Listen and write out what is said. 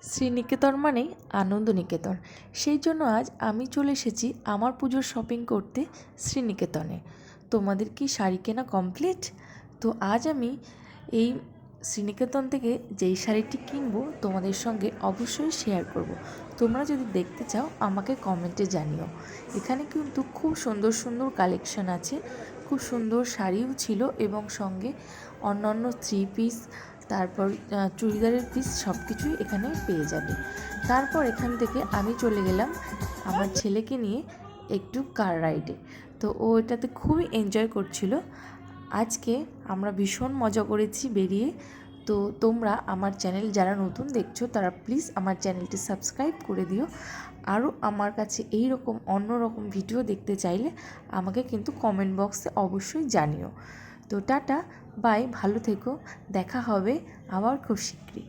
শ্রীনিকেতন মানেই আনন্দ নিকেতন। সেই জন্য আজ আমি চলে এসেছি আমার পুজোর শপিং করতে শ্রীনিকেতনে। তোমাদের কি শাড়ি কেনা কমপ্লিট? তো আজ আমি এই শ্রীনিকেতন থেকে যেই শাড়িটি কিনবো তোমাদের সঙ্গে অবশ্যই শেয়ার করব। তোমরা যদি দেখতে চাও আমাকে কমেন্টে জানিও। এখানে কিন্তু খুব সুন্দর সুন্দর কালেকশন আছে, খুব সুন্দর শাড়িও ছিল এবং সঙ্গে অন্যান্য থ্রি পিস, তারপর চুড়িদারের পিস সব কিছুই এখানে পেয়ে যাবে। তারপর এখান থেকে আমি চলে গেলাম আমার ছেলেকে নিয়ে একটু কার রাইডে। তো ও এটাতে খুবই এনজয় করছিল। আজকে আমরা ভীষণ মজা করেছি বেরিয়ে। তো তোমরা আমার চ্যানেল যারা নতুন দেখছো তারা প্লিজ আমার চ্যানেলটি সাবস্ক্রাইব করে দিও। আরও আমার কাছে এই রকম অন্য রকম ভিডিও দেখতে চাইলে আমাকে কিন্তু কমেন্ট বক্সে অবশ্যই জানিও। তো টাটা, বাই, ভালো থেকো, দেখা হবে আবার খুব শীঘ্রই।